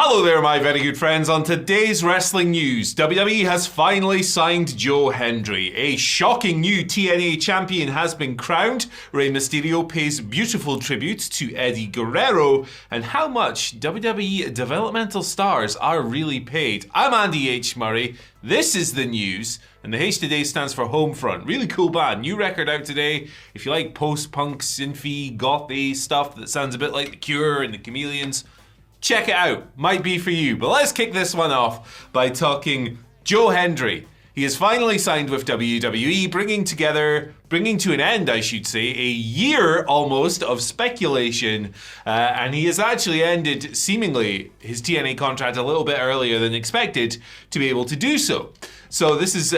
Hello there, my very good friends. On today's wrestling news, WWE has finally signed Joe Hendry. A shocking new TNA Champion has been crowned. Rey Mysterio pays beautiful tribute to Eddie Guerrero. And how much WWE developmental stars are really paid. I'm Andy H. Murray. This is the news. And the H today stands for Homefront. Really cool band. New record out today. If you like post-punk, synthy, gothy stuff that sounds a bit like The Cure and The Chameleons, check it out. Might be for you. But let's kick this one off by talking Joe Hendry. He has finally signed with WWE, bringing to an end, I should say, a year almost of speculation. And he has actually ended, seemingly, his TNA contract a little bit earlier than expected to be able to do so. So this is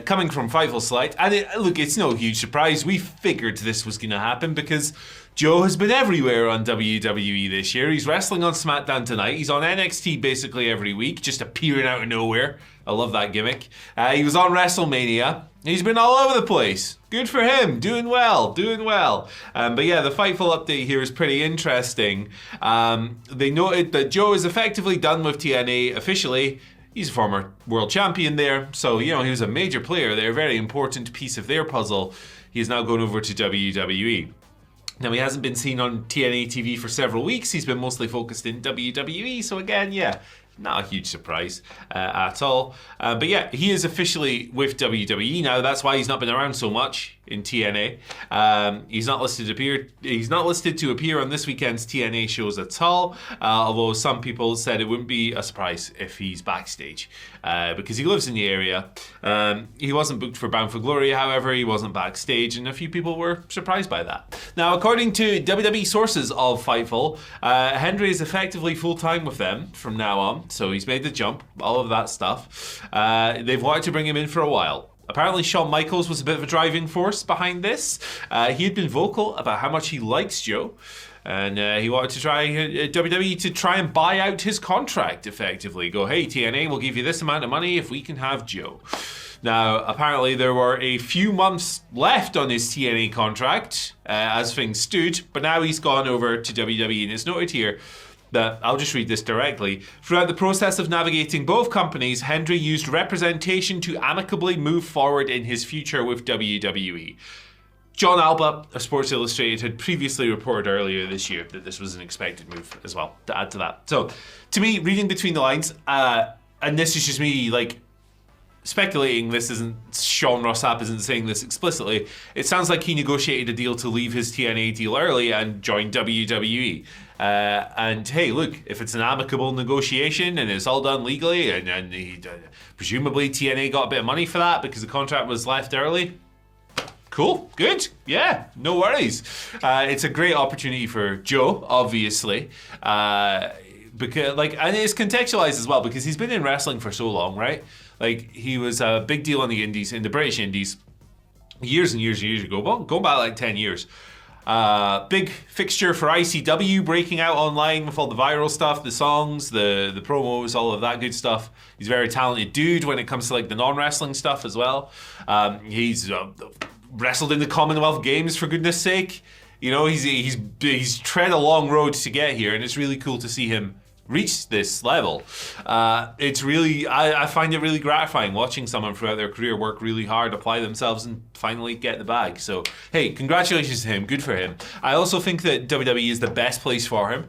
coming from Fightful Select. And look, it's no huge surprise. We figured this was going to happen because Joe has been everywhere on WWE this year. He's wrestling on SmackDown tonight. He's on NXT basically every week, just appearing out of nowhere. I love that gimmick. He was on WrestleMania. He's been all over the place. Good for him. Doing well. But yeah, the Fightful update here is pretty interesting. They noted that Joe is effectively done with TNA officially. He's a former world champion there. So, he was a major player there, a very important piece of their puzzle. He is now going over to WWE. Now, he hasn't been seen on TNA TV for several weeks. He's been mostly focused in WWE. So again, not a huge surprise at all. But yeah, he is officially with WWE now. That's why he's not been around so much in TNA. He's not listed to appear on this weekend's TNA shows at all. Although some people said it wouldn't be a surprise if he's backstage because he lives in the area. He wasn't booked for Bound for Glory, however, he wasn't backstage, and a few people were surprised by that. Now, according to WWE sources of Fightful, Hendry is effectively full-time with them from now on. So he's made the jump, all of that stuff. They've wanted to bring him in for a while. Apparently Shawn Michaels was a bit of a driving force behind this. He had been vocal about how much he likes Joe. And he wanted to try WWE to try and buy out his contract effectively. Go, hey, TNA, we'll give you this amount of money if we can have Joe. Now, apparently there were a few months left on his TNA contract as things stood. But now he's gone over to WWE, and it's noted here that, I'll just read this directly. Throughout the process of navigating both companies, Hendry used representation to amicably move forward in his future with WWE. John Alba of Sports Illustrated had previously reported earlier this year that this was an expected move as well, to add to that. So, to me, reading between the lines, and this is just me, speculating, this isn't, Sean Ross Sapp isn't saying this explicitly, it sounds like he negotiated a deal to leave his TNA deal early and join WWE. And hey, look, if it's an amicable negotiation and it's all done legally, and he, presumably TNA got a bit of money for that because the contract was left early, cool, good, yeah, no worries. It's a great opportunity for Joe, obviously, because and it's contextualized as well because he's been in wrestling for so long, right? He was a big deal on the indies, in the British indies, years and years ago, well, going back 10 years. Big fixture for ICW, breaking out online with all the viral stuff, the songs, the promos, all of that good stuff. He's a very talented dude when it comes to the non-wrestling stuff as well. He's wrestled in the Commonwealth Games, for goodness sake. He's tread a long road to get here, and it's really cool to see him reach this level. It's really, I find it really gratifying watching someone throughout their career work really hard, apply themselves, and finally get the bag. So, hey, congratulations to him. Good for him. I also think that WWE is the best place for him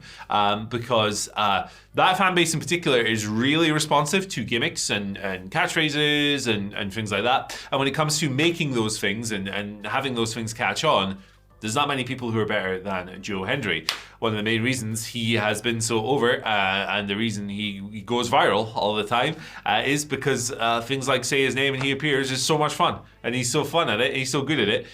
because that fan base in particular is really responsive to gimmicks and catchphrases and things like that. And when it comes to making those things and having those things catch on, there's not many people who are better than Joe Hendry. One of the main reasons he has been so over and the reason he goes viral all the time is because things like Say His Name and He Appears is so much fun. And he's so fun at it. He's so good at it.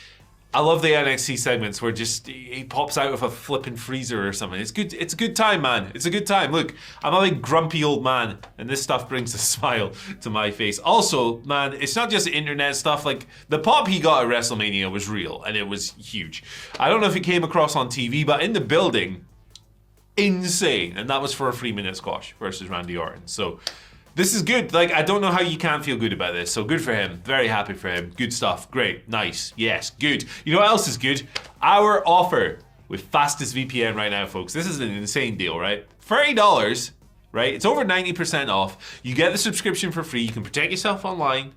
I love the NXT segments where just he pops out with a flipping freezer or something. It's good. It's a good time, man. It's a good time. Look, I'm a big grumpy old man, and this stuff brings a smile to my face. Also, man, it's not just internet stuff. The pop he got at WrestleMania was real, and it was huge. I don't know if it came across on TV, but in the building, insane. And that was for a 3-minute squash versus Randy Orton. So this is good. I don't know how you can't feel good about this. So good for him. Very happy for him. Good stuff. Great. Nice. Yes. Good. You know what else is good? Our offer with fastest VPN right now, folks. This is an insane deal, right? $30 right? It's over 90% off. You get the subscription for free. You can protect yourself online.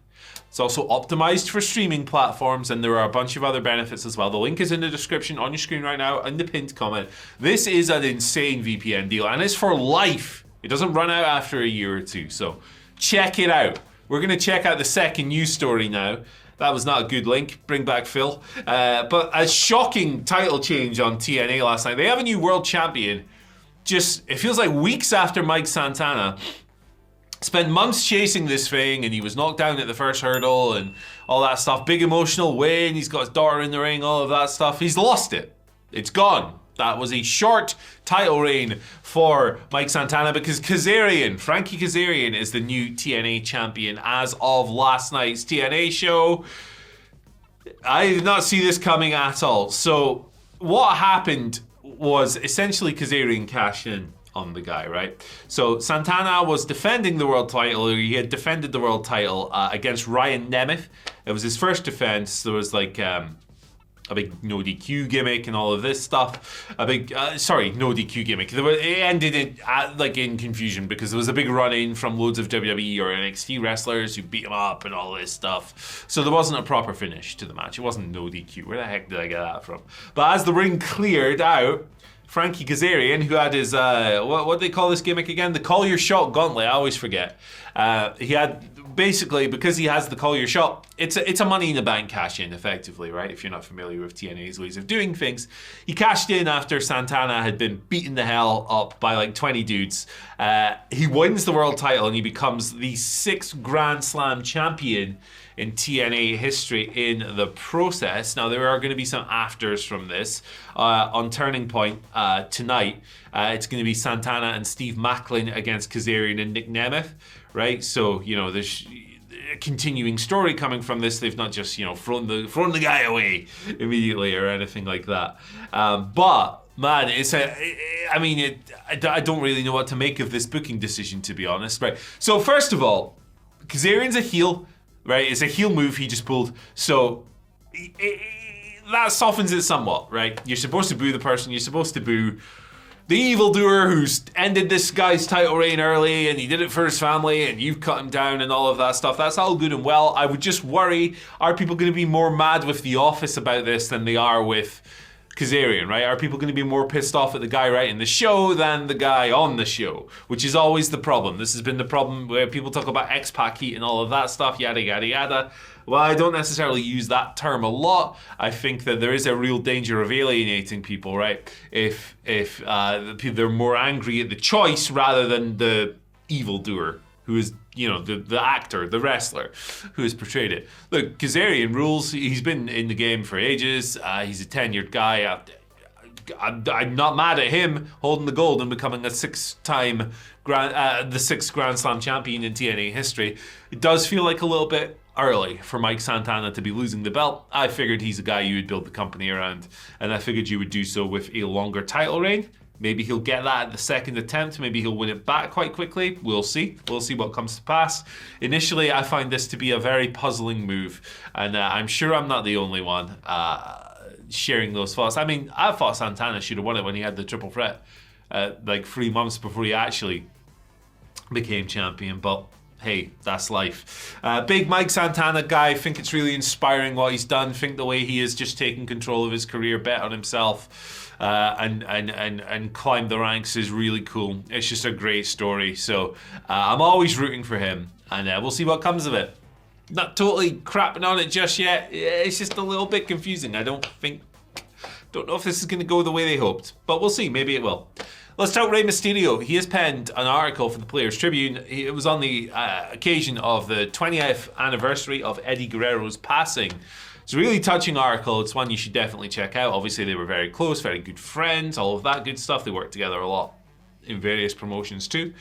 It's also optimized for streaming platforms, and there are a bunch of other benefits as well. The link is in the description on your screen right now in the pinned comment. This is an insane VPN deal, and it's for life. It doesn't run out after a year or two, so check it out. We're going to check out the second news story now. That was not a good link. Bring back Phil. But a shocking title change on TNA last night. They have a new world champion. It feels like weeks after Mike Santana spent months chasing this thing, and he was knocked down at the first hurdle and all that stuff. Big emotional win. He's got his daughter in the ring, all of that stuff. He's lost it. It's gone. That was a short title reign for Mike Santana because Frankie Kazarian is the new TNA champion as of last night's TNA show. I did not see this coming at all. So what happened was essentially Kazarian cashed in on the guy, right? So Santana was defending the world title. He had defended the world title against Ryan Nemeth. It was his first defense. There was like a big no DQ gimmick and all of this stuff. No DQ gimmick. It ended in confusion because there was a big run-in from loads of WWE or NXT wrestlers who beat him up and all this stuff. So there wasn't a proper finish to the match. It wasn't no DQ. Where the heck did I get that from? But as the ring cleared out, Frankie Kazarian, who had his, what do they call this gimmick again? The Call Your Shot gauntlet, I always forget. He had, basically, because he has the Call Your Shot, it's a Money in the Bank cash-in, effectively, right? If you're not familiar with TNA's ways of doing things. He cashed in after Santana had been beaten the hell up by like 20 dudes. He wins the world title and he becomes the 6th Grand Slam champion in TNA history in the process. Now, there are going to be some afters from this. On Turning Point tonight, it's going to be Santana and Steve Macklin against Kazarian and Nick Nemeth, right? So, there's a continuing story coming from this. They've not just, thrown the guy away immediately or anything like that. But man, I don't really know what to make of this booking decision, to be honest, right? So first of all, Kazarian's a heel, right? It's a heel move he just pulled. So that softens it somewhat, right? You're supposed to boo the person. You're supposed to boo the evildoer who's ended this guy's title reign early and he did it for his family and you've cut him down and all of that stuff. That's all good and well. I would just worry, are people going to be more mad with The Office about this than they are with Kazarian, right? Are people going to be more pissed off at the guy writing the show than the guy on the show? Which is always the problem. This has been the problem where people talk about X-Pac heat and all of that stuff, yada, yada, yada. Well, I don't necessarily use that term a lot. I think that there is a real danger of alienating people, right? If they're more angry at the choice rather than the evildoer, who is, the actor, the wrestler who has portrayed it. Look, Kazarian rules. He's been in the game for ages. He's a tenured guy. I'm not mad at him holding the gold and becoming the 6th Grand Slam champion in TNA history. It does feel like a little bit early for Mike Santana to be losing the belt. I figured he's a guy you would build the company around, and I figured you would do so with a longer title reign. Maybe he'll get that at the second attempt. Maybe he'll win it back quite quickly. We'll see. We'll see what comes to pass. Initially, I find this to be a very puzzling move, and I'm sure I'm not the only one sharing those thoughts. I mean, I thought Santana should have won it when he had the triple threat, like 3 months before he actually became champion, but hey, that's life. Big Mike Santana guy. I think it's really inspiring what he's done. I think the way he has just taken control of his career, bet on himself, and climbed the ranks is really cool. It's just a great story. So I'm always rooting for him, and we'll see what comes of it. Not totally crapping on it just yet. It's just a little bit confusing. I don't know if this is going to go the way they hoped, but we'll see. Maybe it will. Let's talk Rey Mysterio. He has penned an article for the Players Tribune. It was on the occasion of the 20th anniversary of Eddie Guerrero's passing. It's a really touching article. It's one you should definitely check out. Obviously, they were very close, very good friends, all of that good stuff. They worked together a lot in various promotions too.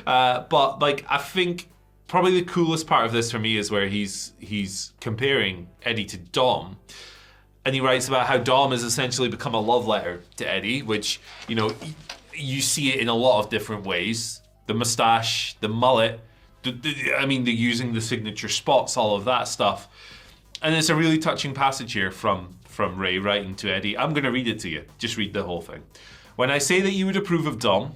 But I think probably the coolest part of this for me is where he's comparing Eddie to Dom. And he writes about how Dom has essentially become a love letter to Eddie, which, you see it in a lot of different ways. The mustache, the mullet, they're using the signature spots, all of that stuff. And it's a really touching passage here from Ray writing to Eddie. I'm going to read it to you. Just read the whole thing. When I say that you would approve of Dom,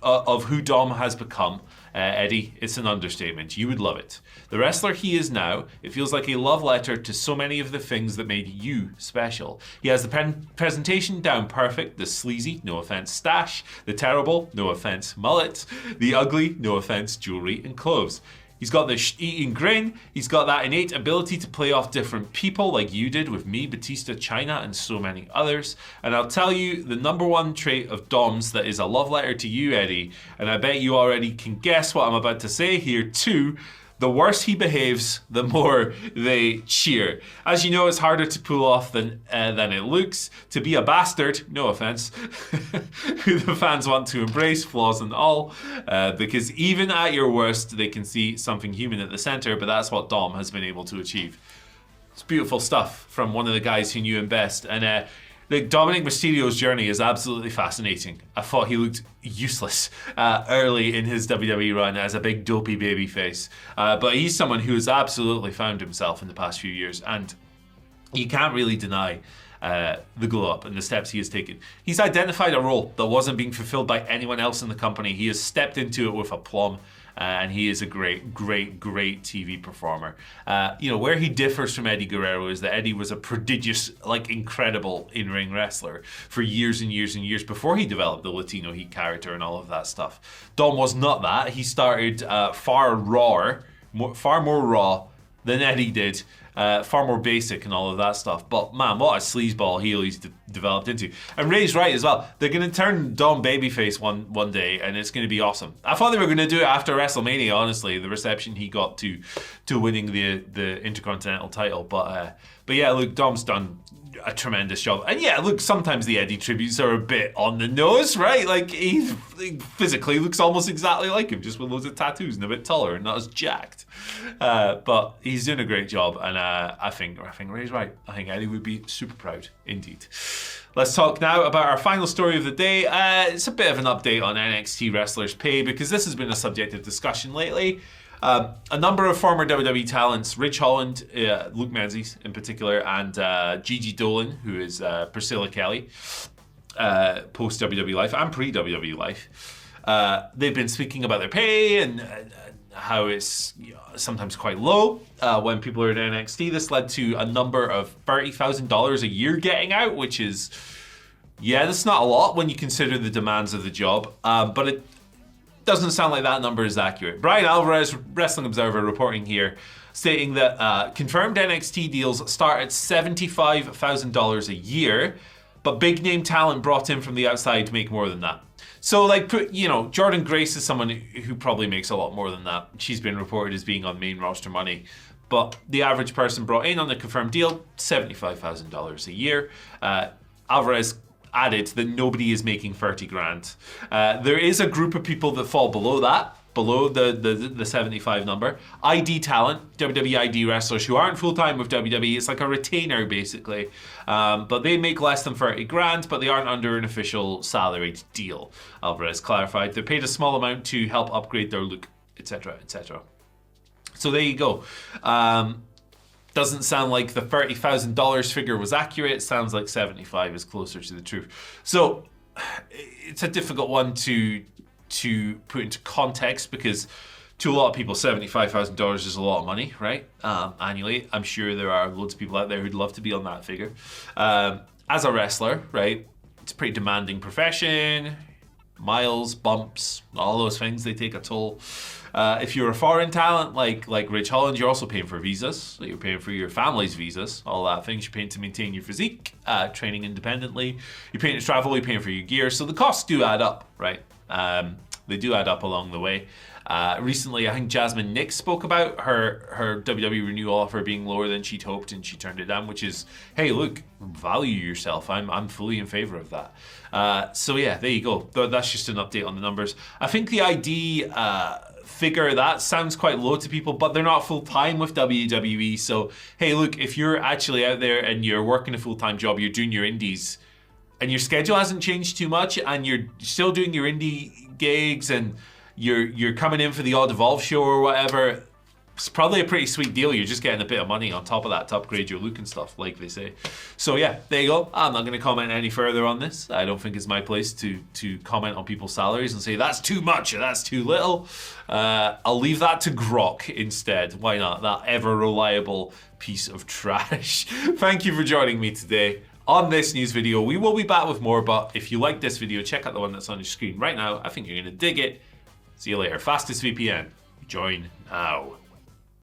of who Dom has become, Eddie, it's an understatement. You would love it. The wrestler he is now, it feels like a love letter to so many of the things that made you special. He has the presentation down perfect, the sleazy, no offense, stash, the terrible, no offense, mullet, the ugly, no offense, jewelry and clothes. He's got the eating grin, he's got that innate ability to play off different people like you did with me, Batista, Chyna, and so many others. And I'll tell you the number one trait of Dom's that is a love letter to you, Eddie, and I bet you already can guess what I'm about to say here too. The worse he behaves, the more they cheer. As you know, it's harder to pull off than it looks. To be a bastard, no offense, who the fans want to embrace, flaws and all, because even at your worst, they can see something human at the center, but that's what Dom has been able to achieve. It's beautiful stuff from one of the guys who knew him best. And Dominic Mysterio's journey is absolutely fascinating. I thought he looked useless early in his WWE run as a big dopey babyface. But he's someone who has absolutely found himself in the past few years. And you can't really deny the glow up and the steps he has taken. He's identified a role that wasn't being fulfilled by anyone else in the company. He has stepped into it with aplomb. And he is a great TV performer. Where he differs from Eddie Guerrero is that Eddie was a prodigious, incredible in-ring wrestler for years and years and years before he developed the Latino Heat character and all of that stuff. Dom was not that. He started far more raw than Eddie did. Far more basic and all of that stuff. But man, what a sleazeball heel he's developed into. And Ray's right as well. They're going to turn Dom babyface one day, and it's going to be awesome. I thought they were going to do it after WrestleMania, honestly, the reception he got to winning the Intercontinental title. But yeah, look, Dom's done a tremendous job. And yeah, look, sometimes the Eddie tributes are a bit on the nose, right? He physically looks almost exactly like him, just with loads of tattoos and a bit taller and not as jacked. But he's doing a great job, and I think Ray's right. I think Eddie would be super proud indeed. Let's talk now about our final story of the day. It's a bit of an update on NXT wrestlers' pay, because this has been a subject of discussion lately. A number of former WWE talents, Ridge Holland, Luke Menzies in particular, and Gigi Dolan, who is Priscilla Kelly, post WWE life and pre WWE life. They've been speaking about their pay and how it's sometimes quite low when people are in NXT. This led to a number of $30,000 a year getting out, which is, that's not a lot when you consider the demands of the job, but it doesn't sound like that number is accurate. Brian Alvarez, Wrestling Observer, reporting here, stating that confirmed NXT deals start at $75,000 a year, but big name talent brought in from the outside make more than that. So, Jordan Grace is someone who probably makes a lot more than that. She's been reported as being on main roster money, but the average person brought in on the confirmed deal, $75,000 a year. Alvarez added that nobody is making 30 grand. There is a group of people that fall below that, below the 75 number. ID talent, WWE ID wrestlers who aren't full-time with WWE. It's like a retainer, basically. But they make less than 30 grand, but they aren't under an official salaried deal, Alvarez clarified. They're paid a small amount to help upgrade their look, etc., etc. So there you go. Doesn't sound like the $30,000 figure was accurate. It sounds like 75 is closer to the truth. So it's a difficult one to put into context, because to a lot of people, $75,000 is a lot of money, right? Annually. I'm sure there are loads of people out there who'd love to be on that figure. As a wrestler, right, it's a pretty demanding profession. Miles, bumps, all those things, they take a toll. If you're a foreign talent like Ridge Holland, you're also paying for visas. So you're paying for your family's visas, all that things. You're paying to maintain your physique, training independently. You're paying to travel, you're paying for your gear. So the costs do add up, right? They do add up along the way. Recently, I think Jasmine Nix spoke about her WWE renewal offer being lower than she'd hoped, and she turned it down, which is, hey, look, value yourself. I'm fully in favor of that. So yeah, there you go. That's just an update on the numbers. I think the ID figure, that sounds quite low to people, but they're not full-time with WWE. So, hey, look, if you're actually out there and you're working a full-time job, you're doing your indies, and your schedule hasn't changed too much, and you're still doing your indie gigs, and you're coming in for the odd Evolve show or whatever, it's probably a pretty sweet deal. You're just getting a bit of money on top of that to upgrade your look and stuff, like they say. So yeah, there you go. I'm not going to comment any further on this. I don't think it's my place to comment on people's salaries and say that's too much or that's too little. I'll leave that to Grok instead. Why not? That ever reliable piece of trash. Thank you for joining me today on this news video. We will be back with more, but if you like this video, check out the one that's on your screen right now. I think you're going to dig it. See you later. Fastest VPN. Join now.